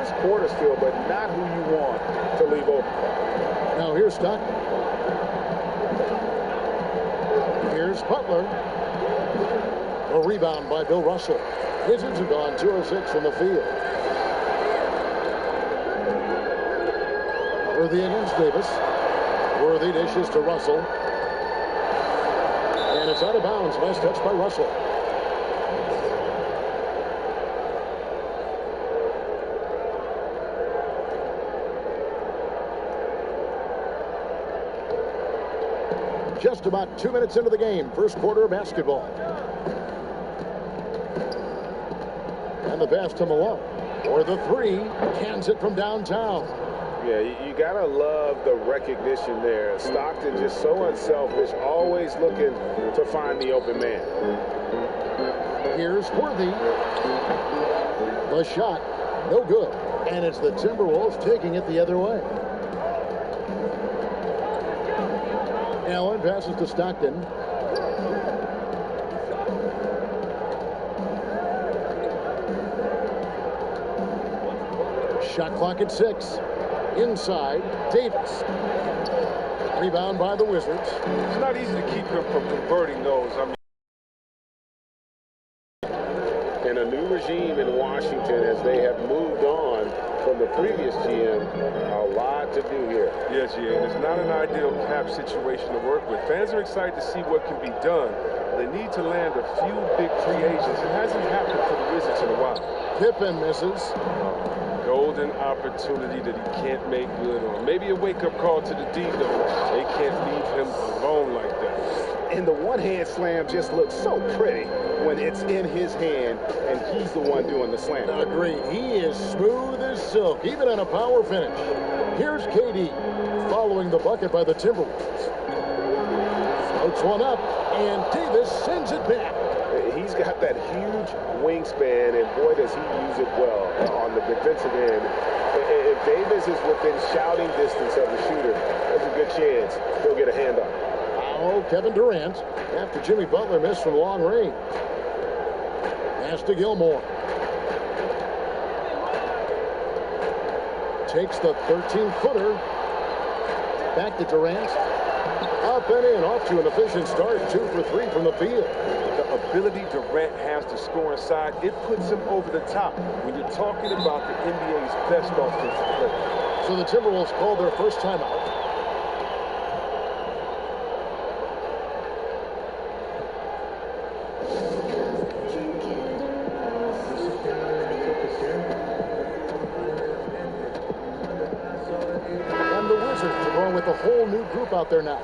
first quarter still, but not who you want to leave open. Now here's Stockton. Here's Butler. A rebound by Bill Russell. Wizards have gone 2 of 6 from the field. Worthy against Davis. Worthy dishes to Russell. And it's out of bounds. Last touch by Russell. Just about 2 minutes into the game. First quarter of basketball. And the pass to Malone. For the three. Cans it from downtown. Yeah, you got to love the recognition there. Stockton just so unselfish, always looking to find the open man. Here's Worthy. The shot, no good. And it's the Timberwolves taking it the other way. Allen passes to Stockton. Shot clock at 6. Inside, Davis. Rebound by the Wizards. It's not easy to keep him from converting those. I mean, in a new regime in Washington, as they have moved on from the previous GM, a lot to do here. Yes, yeah, and it's not an ideal cap situation to work with. Fans are excited to see what can be done. They need to land a few big free agents. It hasn't happened for the Wizards in a while. Pippen misses. Golden opportunity that he can't make good on. Maybe a wake-up call to the D, though. They can't leave him alone like that. And the one-hand slam just looks so pretty when it's in his hand and he's the one doing the slam. Agree. He is smooth as silk, even on a power finish. Here's KD following the bucket by the Timberwolves. Puts one up, and Davis sends it back. He's got that huge wingspan, and boy, does he use it well on the defensive end. If Davis is within shouting distance of the shooter, there's a good chance he'll get a handoff. Oh, Kevin Durant, after Jimmy Butler missed from long range. Pass to Gilmore. Takes the 13-footer. Back to Durant. Up and in, off to an efficient start. 2 for 3 from the field. The ability Durant has to score inside, it puts him over the top when you're talking about the NBA's best offensive player. So the Timberwolves called their first timeout. And the Wizards are going with a whole new group out there now.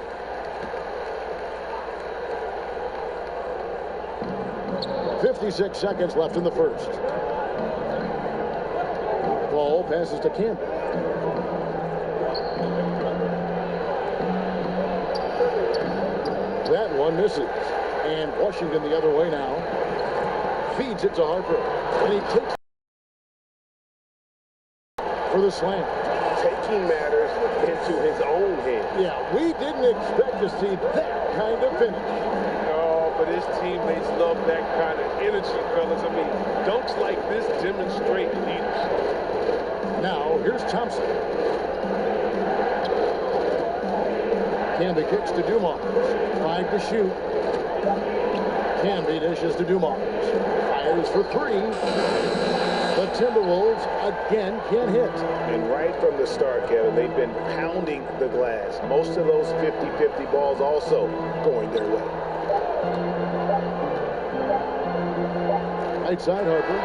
.56 seconds left in the first. Ball passes to Campbell. That one misses. And Washington the other way now. Feeds it to Harper. And he takes for the slam. Taking matters into his own hands. Yeah, we didn't expect to see that kind of finish. But his teammates love that kind of energy, fellas. I mean, dunks like this demonstrate leadership. Now, here's Thompson. Canby kicks to Dumars. 5 to shoot. Canby dishes to Dumars. Fires for 3. The Timberwolves again can't hit. And right from the start, Kevin, they've been pounding the glass. Most of those 50-50 balls also going their way. Right side, Harper.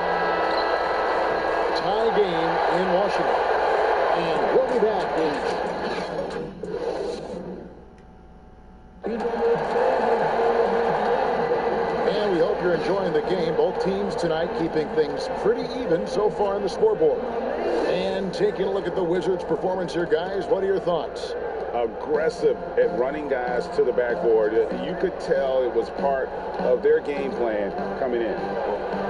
Tie game in Washington. And we'll be back And we hope you're enjoying the game. Both teams tonight keeping things pretty even so far on the scoreboard. And taking a look at the Wizards' performance here, guys. What are your thoughts? Aggressive at running guys to the backboard. You could tell it was part of their game plan coming in.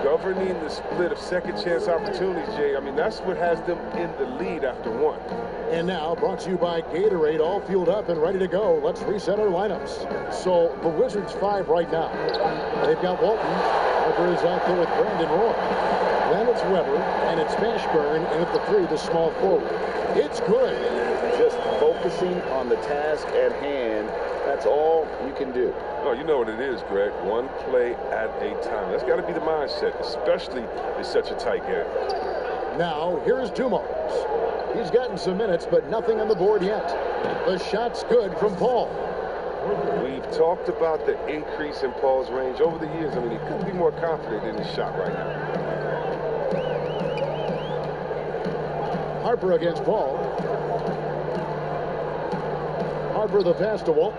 Governing the split of second chance opportunities, Jay. I mean, that's what has them in the lead after one. And now, brought to you by Gatorade, all fueled up and ready to go. Let's reset our lineups. So, the Wizards 5 right now. They've got Walton. Harper is out there with Brandon Roy. Then it's Weber, and it's Mashburn in at the 3, the small forward. It's good. Just focusing on the task at hand. That's all you can do. Oh, you know what it is, Greg. One play at a time. That's got to be the mindset, especially in such a tight game. Now, here's Dumars. He's gotten some minutes, but nothing on the board yet. The shot's good from Paul. We've talked about the increase in Paul's range over the years. I mean, he couldn't be more confident in his shot right now. Harper against Paul. Harper the pass to Walt.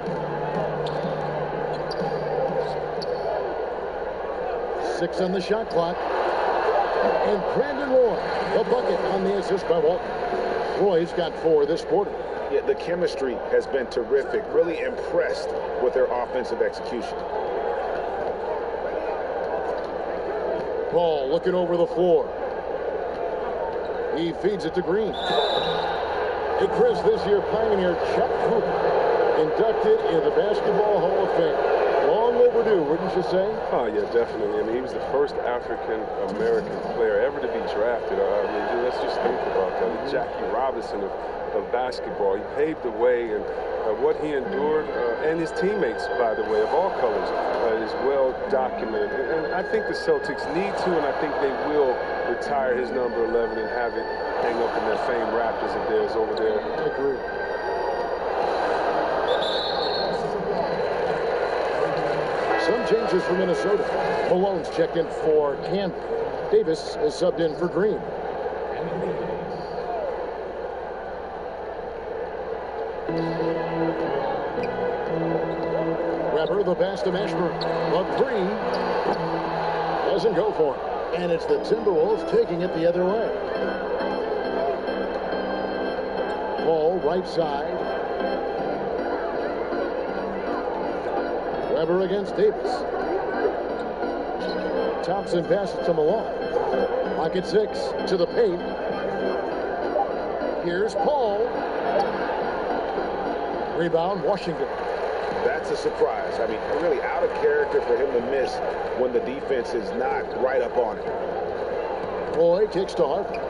6 on the shot clock. And Brandon Roy, the bucket on the assist by Walt. Roy's got 4 this quarter. Yeah, the chemistry has been terrific. Really impressed with their offensive execution. Paul looking over the floor. He feeds it to Green. And Chris, this year pioneer Chuck Cooper, inducted in the Basketball Hall of Fame. Long overdue, wouldn't you say? Oh, yeah, definitely. I mean, he was the first African-American player ever to be drafted. I mean, let's just think about that. The Jackie Robinson of basketball. He paved the way, and what he endured, and his teammates, by the way, of all colors, is well documented. And I think the Celtics need to, and I think they will retire his number 11 and have it hang up in that famed Raptors of theirs over there. I agree. Some changes for Minnesota. Malone's checked in for Canby. Davis is subbed in for Green. Weber, the pass to Mashburn. The 3 doesn't go for it. And it's the Timberwolves taking it the other way. Paul, right side. Weber against Davis. Thompson passes to Malone. Pocket 6 to the paint. Here's Paul. Rebound, Washington. That's a surprise. I mean, really out of character for him to miss when the defense is not right up on him. Roy kicks to Harper.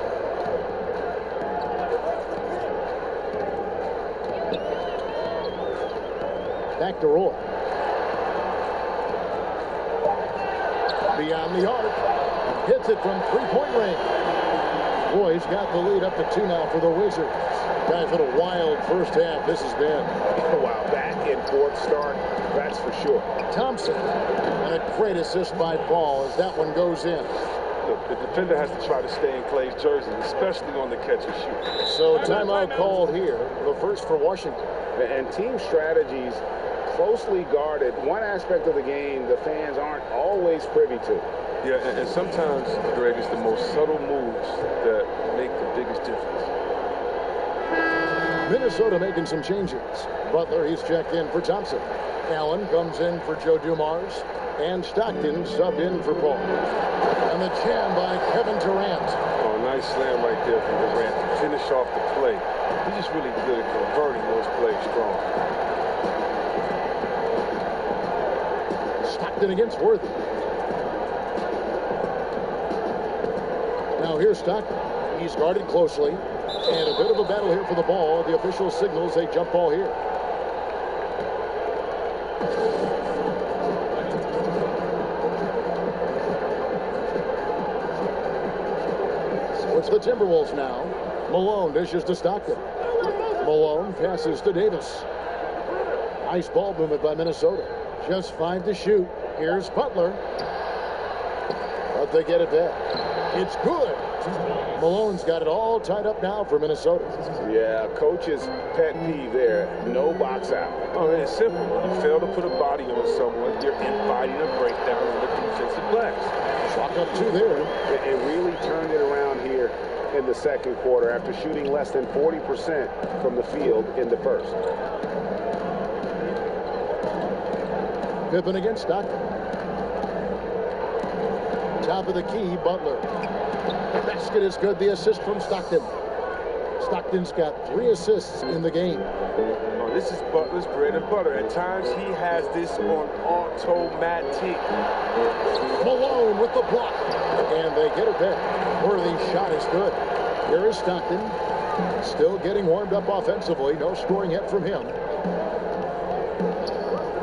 Back to Roy. Beyond the arc. Hits it from 3-point range. Roy's got the lead up to 2 now for the Wizards. Guys, what a wild first half this has been. Wow, back and forth start, that's for sure. Thompson. And a great assist by Paul as that one goes in. Look, the defender has to try to stay in Clay's jersey, especially on the catch and shoot. So timeout called here. The first for Washington. And team strategies closely guarded. One aspect of the game the fans aren't always privy to. Yeah, and sometimes, Greg, it's the most subtle moves that make the biggest difference. Minnesota making some changes. Butler, he's checked in for Thompson. Allen comes in for Joe Dumars. And Stockton subbed in for Paul. And the jam by Kevin Durant. Oh, nice slam right there from Durant to finish off the play. He's just really good at converting those plays strong. Stockton against Worthy. Now here's Stockton. He's guarded closely. And a bit of a battle here for the ball. The official signals a jump ball here. So it's the Timberwolves now. Malone dishes to Stockton. Malone passes to Davis. Nice ball movement by Minnesota. Just 5 to shoot. Here's Butler. But they get it back. It's good. Malone's got it all tied up now for Minnesota. Yeah, coach's pet peeve there. No box out. Oh, it's simple. When you fail to put a body on someone, you're inviting a breakdown on the defensive glass. Chalk up 2 there. It really turned it around here in the second quarter after shooting less than 40% from the field in the first. Pippen against Stockton. Top of the key, Butler. Basket is good. The assist from Stockton. Stockton's got 3 assists in the game. Oh, this is Butler's bread and butter. At times, he has this on automatic. Malone with the block. And they get it there. Worthy's shot is good. Here is Stockton. Still getting warmed up offensively. No scoring yet from him.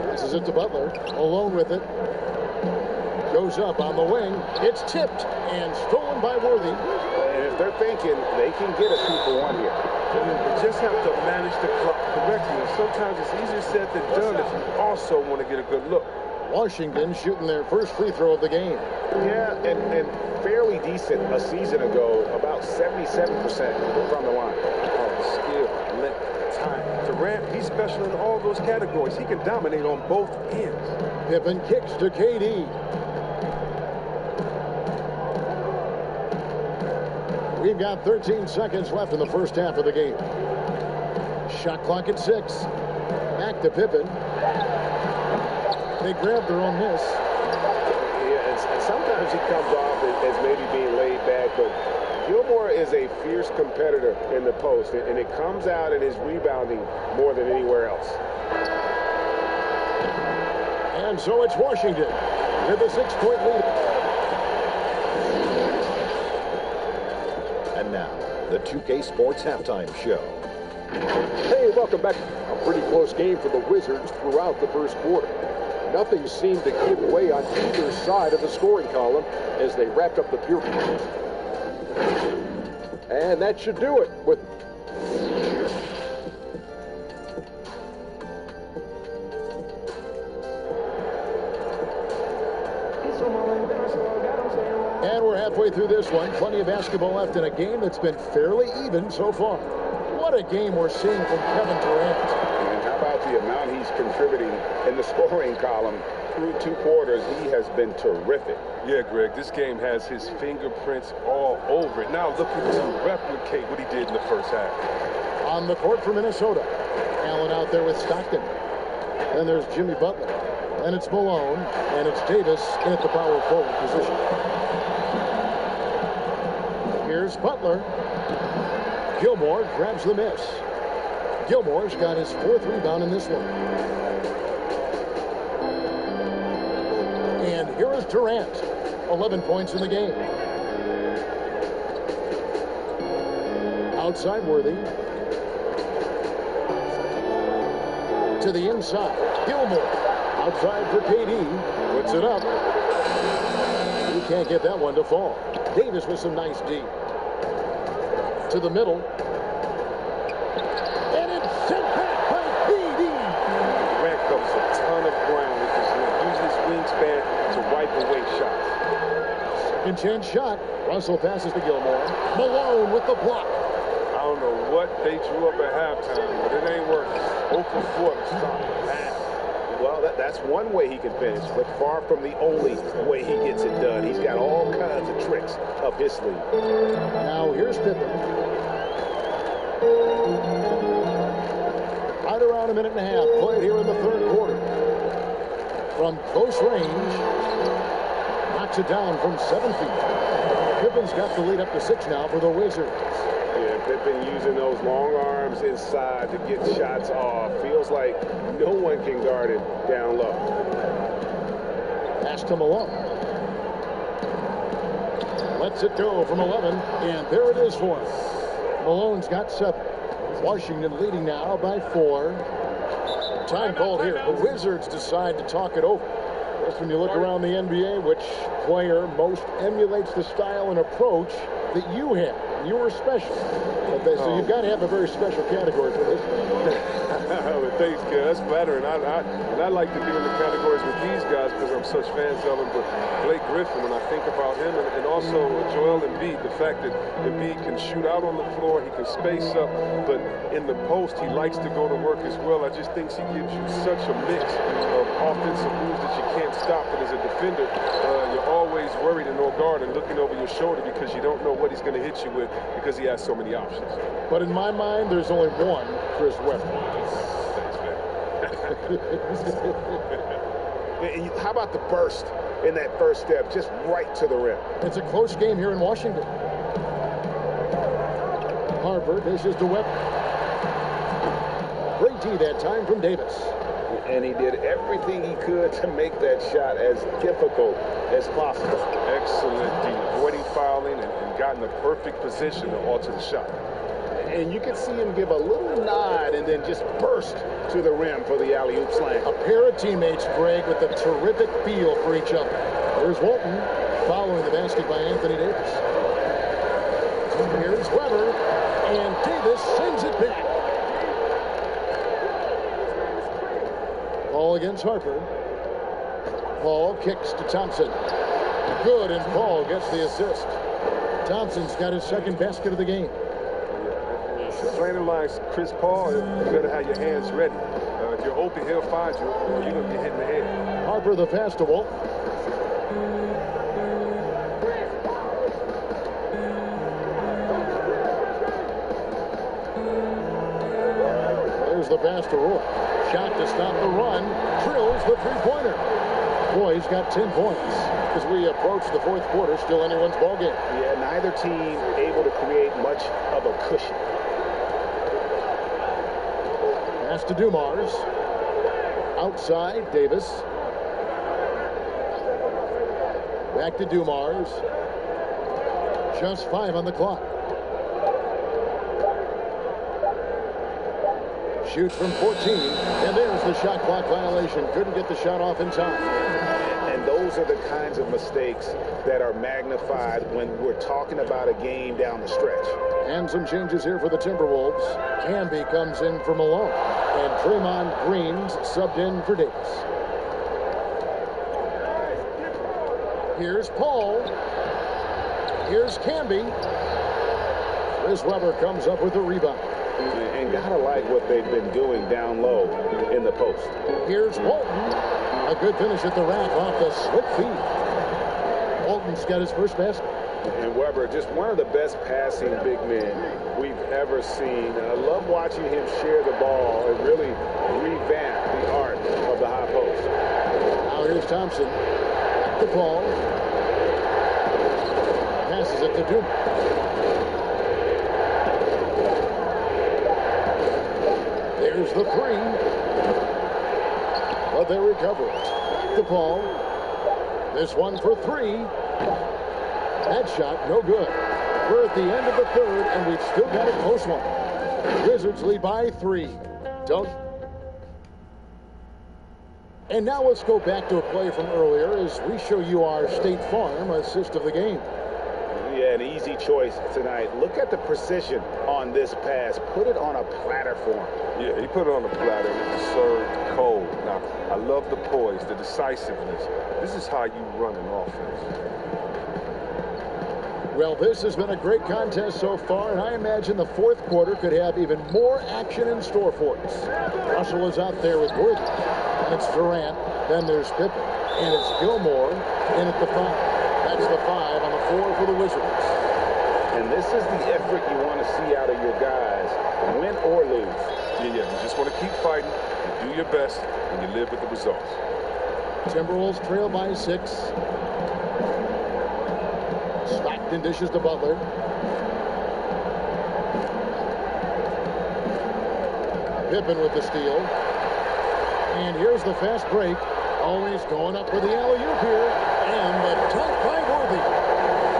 Passes it to Butler. Malone with it. Goes up on the wing. It's tipped and stolen by Worthy. And if they're thinking they can get a 2-for-1 here. You just have to manage the clock correctly. And sometimes it's easier said than done if you also want to get a good look. Washington shooting their first free throw of the game. Yeah, and fairly decent a season ago, about 77% from the line. Oh, skill, length, time. Durant, he's special in all those categories. He can dominate on both ends. Pippen kicks to KD. We've got 13 seconds left in the first half of the game. Shot clock at 6. Back to Pippen. They grab their own miss. Yeah, and sometimes he comes off as maybe being laid back, but Gilmore is a fierce competitor in the post, and it comes out in his rebounding more than anywhere else. And so it's Washington with a 6-point lead. And now, the 2K Sports Halftime Show. Hey, welcome back. A pretty close game for the Wizards throughout the first quarter. Nothing seemed to give way on either side of the scoring column as they wrapped up the period. And that should do it with And we're halfway through this one. Plenty of basketball left in a game that's been fairly even so far. What a game we're seeing from Kevin Durant. And how about the amount he's contributing in the scoring column through 2 quarters? He has been terrific. Yeah, Greg, this game has his fingerprints all over it. Now looking to replicate what he did in the first half. On the court for Minnesota. Allen out there with Stockton. Then there's Jimmy Butler. And it's Malone. And it's Davis at the power forward position. Here's Butler. Gilmore grabs the miss. Gilmore's got his 4th rebound in this one. And here is Durant. 11 points in the game. Outside Worthy. To the inside. Gilmore. Outside for KD. Puts it up. He can't get that one to fall. Davis with some nice D. To the middle. And it's sent back by KD. Durant covers a ton of ground with his using his wingspan to wipe away shots. Second chance shot. Russell passes to Gilmore. Malone with the block. I don't know what they drew up at halftime, but it ain't working. Open court, stop pass. Well, that's one way he can finish, but far from the only way he gets it done. He's got all kinds of tricks up his sleeve. Now here's Pippen. Right around a minute and a half played here in the 3rd quarter. From close range, knocks it down from 7 feet. Pippen's got the lead up to 6 now for the Wizards. Yeah, Pippen using those long arms inside to get shots off. Feels like no one can guard him down low. Pass to Malone. Lets it go from 11, and there it is for him. Malone's got 7. Washington leading now by 4. Time called here. The Wizards decide to talk it over. Just when you look around the NBA, which player most emulates the style and approach that you have? You were special. So you've got to have a very special category for this. But thanks, kid. That's flattering. I like to be in the categories with these guys because I'm such fans of them. But Blake Griffin, when I think about him, and also Joel Embiid, the fact that Embiid can shoot out on the floor, he can space up, but in the post, he likes to go to work as well. I just think he gives you such a mix of offensive moves that you can't stop. But as a defender, you're always worried and on guard and looking over your shoulder because you don't know what he's going to hit you with because he has so many options. But in my mind, there's only one Chris Webber. How about the burst in that first step, just right to the rim? It's a close game here in Washington. Harper dishes to Webber. Great D that time from Davis. And he did everything he could to make that shot as difficult as possible. Excellent D, avoiding fouling and got in the perfect position to alter the shot. And you can see him give a little nod and then just burst to the rim for the alley-oop slam. A pair of teammates, Greg, with a terrific feel for each other. Here's Walton following the basket by Anthony Davis. Here's Webber, and Davis sends it back. Paul against Harper. Paul kicks to Thompson. Good, and Paul gets the assist. Thompson's got his second basket of the game. Training lines, Chris Paul, you better have your hands ready. If you're open, he'll find you, or you're going to get hit in the head. Harper the pass to Walton. There's the pass to Roy. Shot to stop the run. Drills the three-pointer. Roy's got 10 points. As we approach the fourth quarter, still anyone's ballgame. Yeah, neither team able to create much of a cushion. Pass to Dumars. Outside, Davis. Back to Dumars. Just 5 on the clock. Shoots from 14, and there's the shot clock violation. Couldn't get the shot off in time. And those are the kinds of mistakes that are magnified when we're talking about a game down the stretch. And some changes here for the Timberwolves. Camby comes in for Malone, and Draymond Green's subbed in for Davis. Here's Paul. Here's Camby. Chris Webber comes up with the rebound. And gotta like what they've been doing down low in the post. Here's Walton. A good finish at the rack off the slick feed. Walton's got his first basket. And Webber, just one of the best passing big men we've ever seen. I love watching him share the ball and really revamp the art of the high post. Now here's Thompson. The ball. Passes it to Dumars. There's the three. But they recover it. The ball. This one for 3. That shot, no good. We're at the end of the third, and we've still got a close one. Wizards lead by 3. Don't. And now let's go back to a play from earlier as we show you our State Farm assist of the game. Yeah, an easy choice tonight. Look at the precision on this pass. Put it on a platter for him. Yeah, he put it on the platter and it was served cold. Now, I love the poise, the decisiveness. This is how you run an offense. Well, this has been a great contest so far, and I imagine the fourth quarter could have even more action in store for us. Russell is out there with Worthy. It's Durant. Then there's Pippen. And it's Gilmore in at the 5. That's the 5 on the floor for the Wizards. And this is the effort you want to see out of your guys, win or lose. Yeah, you just want to keep fighting, you do your best, and you live with the results. Timberwolves trail by 6. Stockton dishes to Butler. Pippen with the steal. And here's the fast break. Always going up for the alley-oop here. And the dunk by Worthy.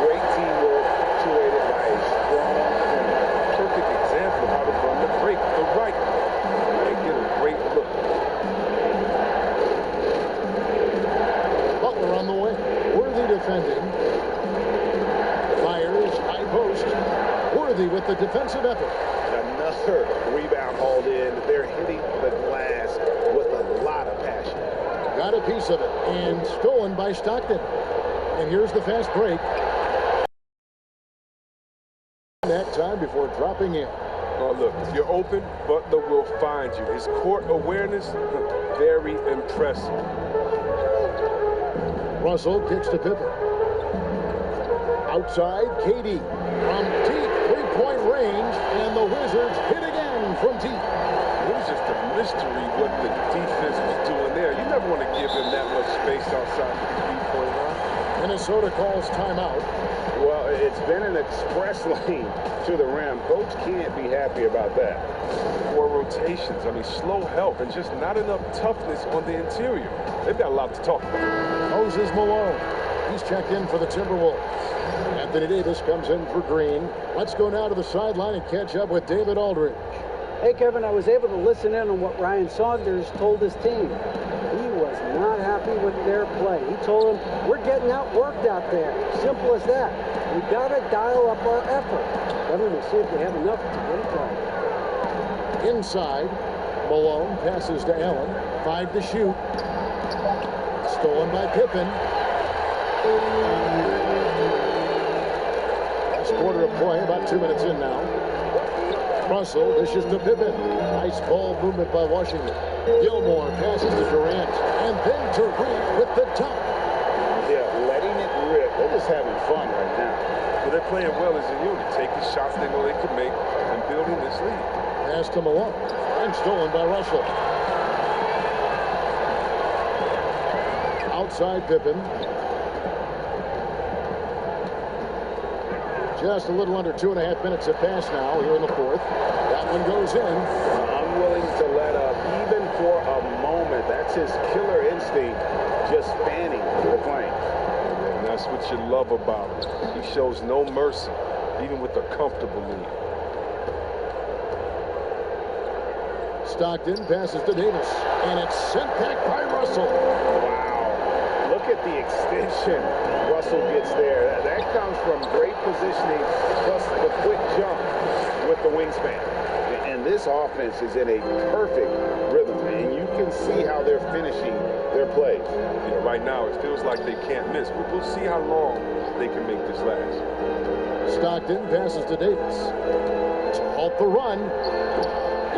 Great teamwork, punctuated by a strong finish. Perfect example of how to run the break, the right. They get a great look. Butler on the way. Worthy defending. Fires, high post. Worthy with the defensive effort. Another rebound hauled in. They're hitting the glass with a lot of passion. Got a piece of it and stolen by Stockton. And here's the fast break. That time before dropping in. Oh, look, if you're open, Butler will find you. His court awareness, very impressive. Russell kicks to Pippen. Outside, KD from deep three-point range, and the Wizards hit again from deep. It was just a mystery what the defense was doing there. You never want to give him that much space outside the three-point line. Minnesota calls timeout. Well, it's been an express lane to the rim. Coach can't be happy about that. 4 rotations. I mean, slow help and just not enough toughness on the interior. They've got a lot to talk about. Moses Malone. He's checked in for the Timberwolves. Anthony Davis comes in for Green. Let's go now to the sideline and catch up with David Aldridge. Hey, Kevin, I was able to listen in on what Ryan Saunders told his team. He was not happy with their play. He told them, we're getting outworked out there. Simple as that. We got to dial up our effort. Kevin, we'll see if we have enough to get it done. Inside, Malone passes to Allen. 5 to shoot. Stolen by Pippen. Last quarter of play, about 2 minutes in now. Russell dishes to Pippen. Nice ball movement by Washington. Gilmore passes to Durant. And then Durant with the top. Yeah, letting it rip. They're just having fun right now. Well, they're playing well as a unit, taking shots they know they can make and building this lead. Pass to Malone. And stolen by Russell. Outside Pippen. Just a little under 2.5 minutes to pass now here in the fourth. That one goes in. Unwilling to let up even for a moment. That's his killer instinct, just spanning the flank. And that's what you love about him. He shows no mercy, even with a comfortable lead. Stockton passes to Davis. And it's sent back by Russell. Wow. Look at the extension Russell gets there. That comes from great positioning plus the quick jump with the wingspan. And this offense is in a perfect rhythm, and you can see how they're finishing their plays. You know, right now it feels like they can't miss, but we'll see how long they can make this last. Stockton passes to Davis. To halt the run.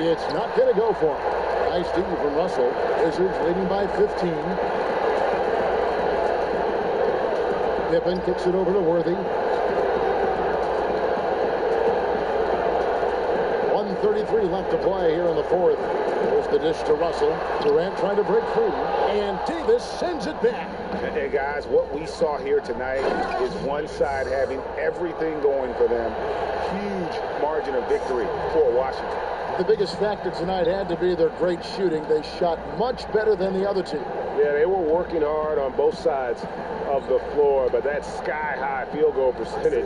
It's not going to go for him. Nice D from Russell. Wizards leading by 15. Pippen kicks it over to Worthy. 1:33 left to play here in the fourth. There's the dish to Russell. Durant trying to break free. And Davis sends it back. And guys, what we saw here tonight is one side having everything going for them. Huge margin of victory for Washington. The biggest factor tonight had to be their great shooting. They shot much better than the other team. Yeah, they were working hard on both sides of the floor, but that sky-high field goal percentage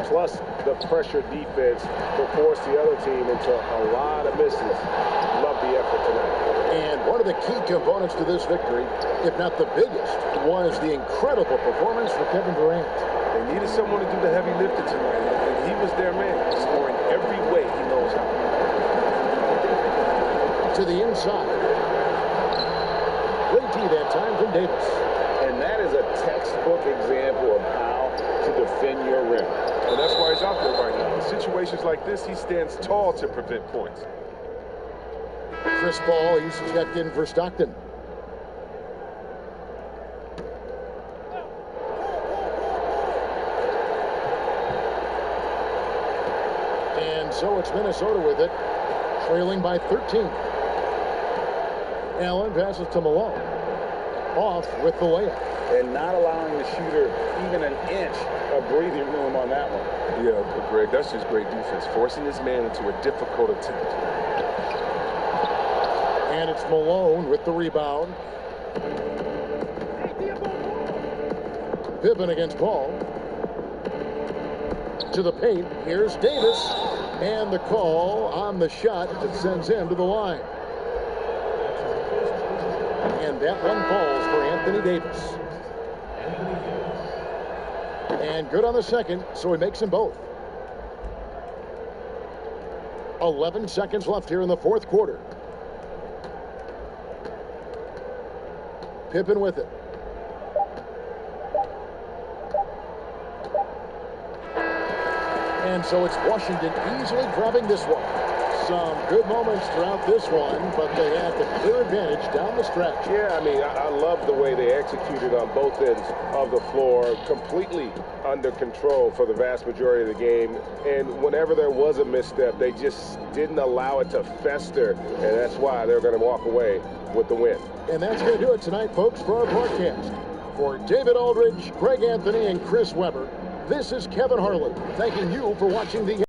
plus the pressure defense will force the other team into a lot of misses. Love the effort tonight. And one of the key components to this victory, if not the biggest, was the incredible performance for Kevin Durant. They needed someone to do the heavy lifting tonight, and he was their man, scoring every way he knows how. To the inside. Great tee that time from Davis. And that is a textbook example of how to defend your rim. And that's why he's out there right now. In situations like this, he stands tall to prevent points. Chris Paul, he's checked in for Stockton. And so it's Minnesota with it, trailing by 13. Allen passes to Malone. Off with the layup. And not allowing the shooter even an inch of breathing room on that one. Yeah, but Greg, that's just great defense, forcing his man into a difficult attempt. And it's Malone with the rebound. Pippen against Paul. To the paint. Here's Davis. And the call on the shot that sends him to the line. And that one falls for Anthony Davis. And good on the second, so he makes them both. 11 seconds left here in the fourth quarter. Pippen with it. And so it's Washington easily grabbing this one. Some good moments throughout this one, but they have the clear advantage down the stretch. Yeah, I mean, I love the way they executed on both ends of the floor, completely under control for the vast majority of the game. And whenever there was a misstep, they just didn't allow it to fester, and that's why they're going to walk away with the win. And that's going to do it tonight, folks, for our broadcast. For David Aldridge, Greg Anthony, and Chris Webber, this is Kevin Harlan thanking you for watching the